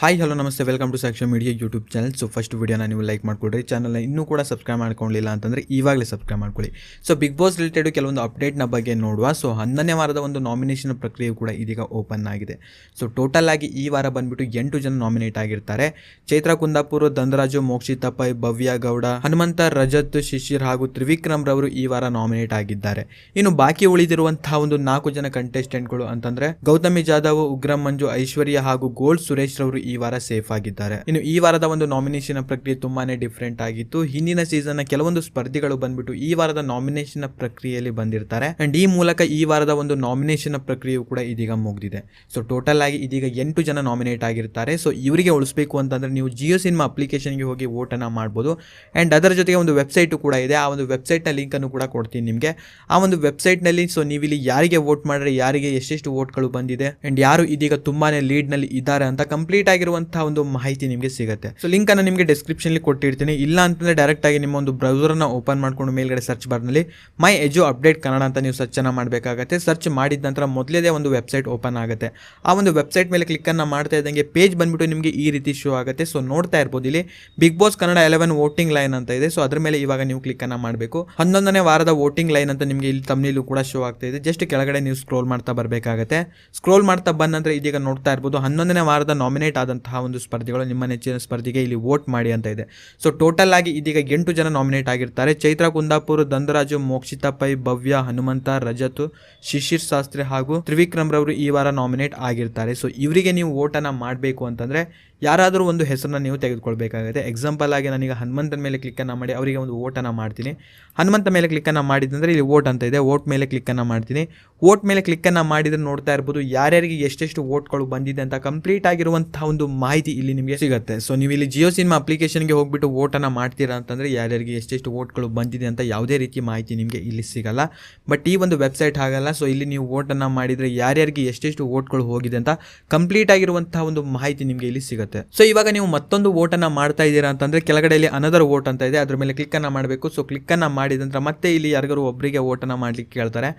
Hi hello ನಮಸ್ತೆ, welcome to Sakshi media YouTube channel. So first ವಿಡಿಯೋನ ನೀವು ಲೈಕ್ ಮಾಡ್ಕೊಳ್ರಿ. ಚಾನಲ್ನ ಇನ್ನೂ ಕೂಡ ಸಬ್ಸ್ಕ್ರೈಬ್ ಮಾಡ್ಕೊಳ್ಳಿಲ್ಲ ಅಂತಂದರೆ ಇವಾಗಲೇ ಸಬ್ಸ್ಕ್ರೈಬ್ ಮಾಡ್ಕೊಳ್ಳಿ. ಸೊ ಬಿಗ್ ಬಾಸ್ ರಿಲೇಟೆಡ್ ಕೆಲವೊಂದು ಅಪ್ಡೇಟ್ನ ಬಗ್ಗೆ ನೋಡುವ. ಸೊ 11ನೇ ವಾರದ ಒಂದು ನಾಮಿನೇಷನ್ ಪ್ರಕ್ರಿಯೆ ಕೂಡ ಇದೀಗ ಓಪನ್ ಆಗಿದೆ. ಸೊ ಟೋಟಲ್ ಆಗಿ ಈ ವಾರ ಬಂದ್ಬಿಟ್ಟು 8 ಜನ ನಾಮಿನೇಟ್ ಆಗಿರ್ತಾರೆ. ಚೈತ್ರ ಕುಂದಾಪುರ, ಧನರಾಜು, ಮೋಕ್ಷಿತಾ ಪೈ, ಭವ್ಯ ಗೌಡ, ಹನುಮಂತ, ರಜತ್, ಶಿಶಿರ್ ಹಾಗೂ ತ್ರಿವಿಕ್ರಮ್ ರವರು ಈ ವಾರ ನಾಮಿನೇಟ್ ಆಗಿದ್ದಾರೆ. ಇನ್ನು ಬಾಕಿ ಉಳಿದಿರುವಂತಹ ಒಂದು 4 ಜನ ಕಂಟೆಸ್ಟೆಂಟ್ಗಳು ಅಂತಂದ್ರೆ ಗೌತಮಿ ಜಾಧವ್, ಉಗ್ರಂ ಮಂಜು, ಐಶ್ವರ್ಯ ಹಾಗೂ ಗೋಲ್ಡ್ ಸುರೇಶ್ ರವರು ಈ ವಾರ ಸೇಫ್ ಆಗಿದ್ದಾರೆ. ಇನ್ನು ಈ ವಾರದ ಒಂದು ನಾಮಿನೇಷನ್ ಪ್ರಕ್ರಿಯೆ ತುಂಬಾನೇ ಡಿಫ್ರೆಂಟ್ ಆಗಿತ್ತು. ಹಿಂದಿನ ಸೀಸನ್ ಕೆಲವೊಂದು ಸ್ಪರ್ಧಿಗಳು ಬಂದ್ಬಿಟ್ಟು ಈ ವಾರದ ನಾಮಿನೇಷನ್ ಪ್ರಕ್ರಿಯೆಯಲ್ಲಿ ಬಂದಿರ್ತಾರೆ. ಅಂಡ್ ಈ ಮೂಲಕ ಈ ವಾರದ ಒಂದು ನಾಮಿನೇಷನ್ ಪ್ರಕ್ರಿಯೆಯು ಕೂಡ ಇದೀಗ ಮುಗಿದಿದೆ. ಸೊ ಟೋಟಲ್ ಆಗಿ ಇದೀಗ 8 ಜನ ನಾಮಿನೇಟ್ ಆಗಿರ್ತಾರೆ. ಸೊ ಇವರಿಗೆ ಉಳಿಸಬೇಕು ಅಂತಂದ್ರೆ ನೀವು ಜಿಯೋ ಸಿನಿಮಾ ಅಪ್ಲಿಕೇಶನ್ಗೆ ಹೋಗಿ ವೋಟ್ ಅನ್ನ ಮಾಡಬಹುದು. ಅಂಡ್ ಅದರ ಜೊತೆಗೆ ಒಂದು ವೆಬ್ಸೈಟ್ ಕೂಡ ಇದೆ. ಆ ಒಂದು ವೆಬ್ಸೈಟ್ ನ ಲಿಂಕ್ ಅನ್ನು ಕೂಡ ಕೊಡ್ತೀನಿ ನಿಮಗೆ. ಆ ಒಂದು ವೆಬ್ಸೈಟ್ ನಲ್ಲಿ ಸೊ ನೀವು ಇಲ್ಲಿ ಯಾರಿಗೆ ವೋಟ್ ಮಾಡಿದ್ರೆ ಯಾರಿಗೆ ಎಷ್ಟೆಷ್ಟು ವೋಟ್ಗಳು ಬಂದಿದೆ ಅಂಡ್ ಯಾರು ಇದೀಗ ತುಂಬಾನೇ ಲೀಡ್ ನಲ್ಲಿ ಇದ್ದಾರೆ ಅಂತ ಕಂಪ್ಲೀಟ್ ಆಗಿರುವಂತಹ ಒಂದು ಮಾಹಿತಿ ನಿಮಗೆ ಸಿಗುತ್ತೆ. ಸೊ ಲಿಂಕ್ ಅನ್ನು ನಿಮಗೆ ಡಿಸ್ಕ್ರಿಪ್ಷನ್ ಅಲ್ಲಿ ಕೊಟ್ಟಿರ್ತೀನಿ. ಇಲ್ಲ ಅಂತಂದ್ರೆ ಡೈರೆಕ್ಟ್ ಆಗಿ ನಿಮ್ಮ ಒಂದು ಬ್ರೌಸರ್ ಅನ್ನ ಓಪನ್ ಮಾಡ್ಕೊಂಡು ಮೇಲ್ಗಡೆ ಸರ್ಚ್ ಬಾರ್ ನಲ್ಲಿ ಮೈ ಎಜು ಅಪ್ಡೇಟ್ ಕನ್ನಡ ಅಂತ ನೀವು ಸರ್ಚ್ ಅನ್ನ ಮಾಡಬೇಕಾಗುತ್ತೆ. ಸರ್ಚ್ ಮಾಡಿದ ನಂತರ ಮೊದಲೇದೇ ಒಂದು ವೆಬ್ಸೈಟ್ ಓಪನ್ ಆಗುತ್ತೆ. ಆ ಒಂದು ವೆಬ್ಸೈಟ್ ಮೇಲೆ ಕ್ಲಿಕ್ ಅನ್ನ ಮಾಡ್ತಾ ಇದ್ದಂಗೆ ಪೇಜ್ ಬಂದ್ಬಿಟ್ಟು ನಿಮಗೆ ಈ ರೀತಿ ಶೋ ಆಗುತ್ತೆ. ಸೊ ನೋಡ್ತಾ ಇರ್ಬೋದು ಇಲ್ಲಿ Bigg Boss Kannada 11 voting line ಅಂತ ಇದೆ. ಸೊ ಅದ್ರ ಮೇಲೆ ಇವಾಗ ನೀವು ಕ್ಲಿಕ್ ಅನ್ನ ಮಾಡಬೇಕು. 11ನೇ ವಾರದ ವೋಟಿಂಗ್ ಲೈನ್ ಅಂತ ನಿಮಗೆ ಇಲ್ಲಿ ತಮ್ನಿಲು ಕೂಡ ಶೋ ಆಗ್ತಾ ಇದೆ. ಜಸ್ಟ್ ಕೆಳಗಡೆ ನೀವು ಸ್ಕ್ರೋಲ್ ಮಾಡ್ತಾ ಬರಬೇಕಾಗುತ್ತೆ. ಸ್ಕ್ರೋಲ್ ಮಾಡ್ತಾ ಬಂದ ನಂತರ ಇದೀಗ ನೋಡ್ತಾ ಇರ್ಬೋದು 11ನೇ ವಾರದ ನಾಮಿನೇಟ್ ಆದಂತಹ ಒಂದು ಸ್ಪರ್ಧಿಗಳು ನಿಮ್ಮ ನೆಚ್ಚಿನ ಸ್ಪರ್ಧಿಗೆ ಇಲ್ಲಿ ವೋಟ್ ಮಾಡಿ ಅಂತ ಇದೆ. ಸೊ ಟೋಟಲ್ ಆಗಿ ಇದೀಗ 8 ಜನ ನಾಮಿನೇಟ್ ಆಗಿರ್ತಾರೆ. ಚೈತ್ರ ಕುಂದಾಪುರ, ಧನರಾಜು, ಮೋಕ್ಷಿತಾ ಪೈ, ಭವ್ಯ, ಹನುಮಂತ, ರಜತ್, ಶಿಶಿರ್ ಶಾಸ್ತ್ರಿ ಹಾಗೂ ತ್ರಿವಿಕ್ರಮ್ ರವರು ಈ ವಾರ ನಾಮಿನೇಟ್ ಆಗಿರ್ತಾರೆ. ಸೊ ಇವರಿಗೆ ನೀವು ವೋಟ್ ಅನ್ನ ಮಾಡಬೇಕು ಅಂತಂದ್ರೆ ಯಾರಾದರೂ ಒಂದು ಹೆಸರನ್ನ ನೀವು ತೆಗೆದುಕೊಳ್ಬೇಕಾಗುತ್ತೆ. ಎಕ್ಸಾಂಪಲ್ ಆಗಿ ನಾನೀಗ ಹನುಮಂತನ ಮೇಲೆ ಕ್ಲಿಕ್ ಅನ್ನ ಮಾಡಿ ಅವರಿಗೆ ಒಂದು ವೋಟ್ ಅನ್ನ ಮಾಡ್ತೀನಿ. ಹನುಮಂತ ಮೇಲೆ ಕ್ಲಿಕ್ ಅನ್ನ ಮಾಡಿದಂದ್ರೆ ಇಲ್ಲಿ ವೋಟ್ ಅಂತ ಇದೆ. ವೋಟ್ ಮೇಲೆ ಕ್ಲಿಕ್ ಅನ್ನ ಮಾಡ್ತೀನಿ. ವೋಟ್ ಮೇಲೆ ಕ್ಲಿಕ್ ಅನ್ನ ಮಾಡಿದ್ರೆ ನೋಡ್ತಾ ಇರ್ಬೋದು ಯಾರ್ಯಾರಿಗೆ ಎಷ್ಟೆಷ್ಟು ವೋಟ್ಗಳು ಬಂದಿದೆ ಅಂತ ಕಂಪ್ಲೀಟ್ ಆಗಿರುವಂತಹ ಒಂದು ಮಾಹಿತಿ ಇಲ್ಲಿ ನಿಮಗೆ ಸಿಗುತ್ತೆ. ಸೊ ನೀವು ಇಲ್ಲಿ ಜಿಯೋ ಸಿನಿಮಾ ಅಪ್ಲಿಕೇಶನ್ಗೆ ಹೋಗ್ಬಿಟ್ಟು ವೋಟ್ ಅನ್ನ ಮಾಡ್ತೀರಾ ಅಂತಂದ್ರೆ ಯಾರ್ಯಾರಿಗೆ ಎಷ್ಟೆಷ್ಟು ವೋಟ್ಗಳು ಬಂದಿದೆ ಅಂತ ಯಾವುದೇ ರೀತಿ ಮಾಹಿತಿ ನಿಮಗೆ ಇಲ್ಲಿ ಸಿಗಲ್ಲ. ಬಟ್ ಈ ಒಂದು ವೆಬ್ಸೈಟ್ ಹಾಗಲ್ಲ. ಸೊ ಇಲ್ಲಿ ನೀವು ವೋಟ್ ಅನ್ನ ಮಾಡಿದ್ರೆ ಯಾರ್ಯಾರಿಗೆ ಎಷ್ಟೆಷ್ಟು ವೋಟ್ಗಳು ಹೋಗಿದೆ ಅಂತ ಕಂಪ್ಲೀಟ್ ಆಗಿರುವಂತಹ ಒಂದು ಮಾಹಿತಿ ನಿಮಗೆ ಇಲ್ಲಿ ಸಿಗುತ್ತೆ. ಸೊ ಇವಾಗ ನೀವು ಮತ್ತೊಂದು ವೋಟ್ ಅನ್ನ ಮಾಡ್ತಾ ಇದ್ದೀರಾ ಅಂತಂದ್ರೆ ಕೆಳಗಡೆಯಲ್ಲಿ ಅನದರ್ ವೋಟ್ ಅಂತ ಇದೆ. ಅದ್ರ ಮೇಲೆ ಕ್ಲಿಕ್ ಅನ್ನ ಮಾಡಬೇಕು. ಸೊ ಕ್ಲಿಕ್ ಅನ್ನ ಮಾಡಿದ ನಂತರ ಮತ್ತೆ ಇಲ್ಲಿ ಯಾರಿಗಾರು ಒಬ್ಬರಿಗೆ ವೋಟ್ ಅನ್ನ ಮಾಡ್ಲಿಕ್ಕೆ ಕೇಳ್ತಾರೆ.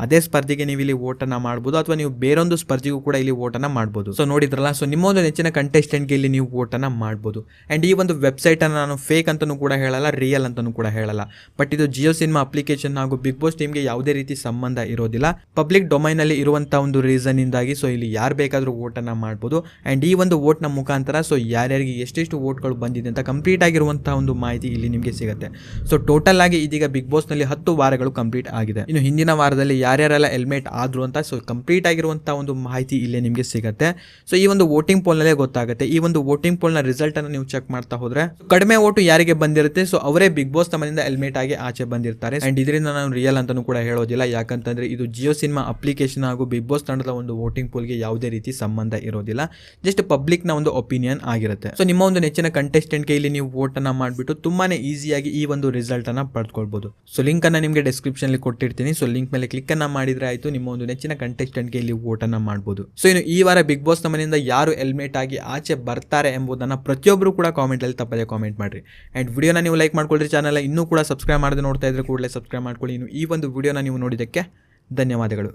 ಅದೇ ಸ್ಪರ್ಧಿಗೆ ನೀವು ಇಲ್ಲಿ ವೋಟ್ ಅನ್ನ ಮಾಡಬಹುದು ಅಥವಾ ನೀವು ಬೇರೊಂದು ಸ್ಪರ್ಧಿಗೂ ಕೂಡ ಇಲ್ಲಿ ವೋಟ್ ಅನ್ನ ಮಾಡಬಹುದು. ಸೊ ನೋಡಿದ್ರಲ್ಲ, ಸೊ ನಿಮ್ಮ ಒಂದು ನೆಚ್ಚಿನ ಕಂಟೆಸ್ಟೆಂಟ್ಗೆ ಇಲ್ಲಿ ನೀವು ವೋಟ್ ಅನ್ನ ಮಾಡಬಹುದು. ಅಂಡ್ ಈ ಒಂದು ವೆಬ್ಸೈಟ್ ಅನ್ನು ನಾನು ಫೇಕ್ ಅಂತಾನೂ ಕೂಡ ಹೇಳಲ್ಲ, ರಿಯಲ್ ಅಂತಾನೂ ಕೂಡ ಹೇಳಲ್ಲ. ಬಟ್ ಇದು ಜಿಯೋ ಸಿನಿಮಾ ಅಪ್ಲಿಕೇಶನ್ ಹಾಗೂ ಬಿಗ್ ಬಾಸ್ ಟೀಮ್ಗೆ ಯಾವುದೇ ರೀತಿ ಸಂಬಂಧ ಇರೋದಿಲ್ಲ. ಪಬ್ಲಿಕ್ ಡೊಮೈನ್ ಅಲ್ಲಿ ಇರುವಂತಹ ಒಂದು ರೀಸನ್ ಇಂದಾಗಿ ಸೊ ಇಲ್ಲಿ ಯಾರು ಬೇಕಾದರೂ ವೋಟ್ ಅನ್ನ ಮಾಡಬಹುದು. ಅಂಡ್ ಈ ಒಂದು ವೋಟ್ ನ ಮುಖಾಂತರ ಸೊ ಯಾರ್ಯಾರಿಗೆ ಎಷ್ಟೆಷ್ಟು ವೋಟ್ಗಳು ಬಂದಿದೆ ಅಂತ ಕಂಪ್ಲೀಟ್ ಆಗಿರುವಂತಹ ಒಂದು ಮಾಹಿತಿ ಇಲ್ಲಿ ನಿಮಗೆ ಸಿಗುತ್ತೆ. ಸೊ ಟೋಟಲ್ ಆಗಿ ಇದೀಗ ಬಿಗ್ ಬಾಸ್ ನಲ್ಲಿ 10 ವಾರಗಳು ಕಂಪ್ಲೀಟ್ ಆಗಿದೆ. ಇನ್ನು ಹಿಂದಿನ ವಾರದಲ್ಲಿ ಯಾರ್ಯಾರೆಲ್ಲ ಎಲಿಮಿನೇಟ್ ಆದ್ರು ಅಂತ ಸೊ ಕಂಪ್ಲೀಟ್ ಆಗಿರುವಂತಹ ಒಂದು ಮಾಹಿತಿ ಇಲ್ಲಿ ನಿಮಗೆ ಸಿಗುತ್ತೆ. ಸೊ ಈ ಒಂದು ವೋಟಿಂಗ್ ಪೋಲ್ ನಲ್ಲೇ ಗೊತ್ತಾಗುತ್ತೆ. ಈ ಒಂದು ವೋಟಿಂಗ್ ಪೋಲ್ ನ ರಿಸಲ್ಟ್ ಅನ್ನು ನೀವು ಚೆಕ್ ಮಾಡ್ತಾ ಹೋದ್ರೆ ಕಡಿಮೆ ವೋಟ್ ಯಾರಿಗೆ ಬಂದಿರುತ್ತೆ ಸೊ ಅವರೇ ಬಿಗ್ ಬಾಸ್ ಮನೆಯಿಂದ ಎಲಿಮಿನೇಟ್ ಆಗಿ ಆಚೆ ಬಂದಿರ್ತಾರೆ. ಅಂಡ್ ಇದರಿಂದ ನಾನು ರಿಯಲ್ ಅಂತಾನೂ ಕೂಡ ಹೇಳೋದಿಲ್ಲ. ಯಾಕಂತಂದ್ರೆ ಇದು ಜಿಯೋ ಸಿನಿಮಾ ಅಪ್ಲಿಕೇಶನ್ ಹಾಗೂ ಬಿಗ್ ಬಾಸ್ ತಂಡದ ಒಂದು ವೋಟಿಂಗ್ ಪೋಲ್ಗೆ ಯಾವುದೇ ರೀತಿ ಸಂಬಂಧ ಇರೋದಿಲ್ಲ. ಜಸ್ಟ್ ಪಬ್ಲಿಕ್ ನ ಒಂದು ಒಪಿನಿಯನ್ ಆಗಿರುತ್ತೆ. ಸೊ ನಿಮ್ಮ ಒಂದು ನೆಚ್ಚಿನ ಕಂಟೆಸ್ಟೆಂಟ್ಗೆ ಇಲ್ಲಿ ನೀವು ವೋಟ್ ಅನ್ನ ಮಾಡಿಬಿಟ್ಟು ತುಂಬಾನೇ ಈಸಿಯಾಗಿ ಈ ಒಂದು ರಿಸಲ್ಟ್ ಅನ್ನ ಪಡೆದುಕೊಳ್ಬಹುದು. ಸೊ ಲಿಂಕ್ ಅನ್ನ ನಿಮಗೆ ಡಿಸ್ಕ್ರಿಪ್ಷನ್ ಅಲ್ಲಿ ಕೊಟ್ಟಿರ್ತೀನಿ. ಸೊ ಲಿಂಕ್ ಮೇಲೆ ಕ್ಲಿಕ್ ಅನ್ನ ಮಾಡಿದ್ರೆ ಆಯ್ತು, ನಿಮ್ಮ ಒಂದು ನೆಚ್ಚಿನ ಕಂಟೆಸ್ಟೆಂಟ್ಗೆ ಇಲ್ಲಿ ವೋಟ್ ಅನ್ನ ಮಾಡಬಹುದು. ಸೊ ಇನ್ನು ಈ ವಾರ ಬಿಗ್ ಬಾಸ್ ಮನೆಯಿಂದ ಯಾರು ಎಲಿಮಿನೇಟ್ ಆಗಿ ಆಚೆ ಬರ್ತಾರೆ ಎಂಬುದನ್ನ ಪ್ರತಿಯೊಬ್ಬರು ಕೂಡ ಕಾಮೆಂಟ್ ಅಲ್ಲಿ ತಪ್ಪದೆ ಕಾಮೆಂಟ್ ಮಾಡ್ರಿ. ಅಂಡ್ ವಿಡಿಯೋನ ನೀವು ಲೈಕ್ ಮಾಡ್ಕೊಳ್ರಿ. ಚಾನಲ್ ಇನ್ನೂ ಕೂಡ ಸಬ್ಸ್ಕ್ರೈಬ್ ಮಾಡದೆ ನೋಡ್ತಾ ಇದ್ರೆ ಕೂಡಲೇ ಸಬ್ಸ್ಕ್ರೈಬ್ ಮಾಡ್ಕೊಳ್ಳಿ. ಇನ್ನು ಈ ಒಂದು ವಿಡಿಯೋನ ನೀವು ನೋಡಿದ್ದಕ್ಕೆ ಧನ್ಯವಾದಗಳು.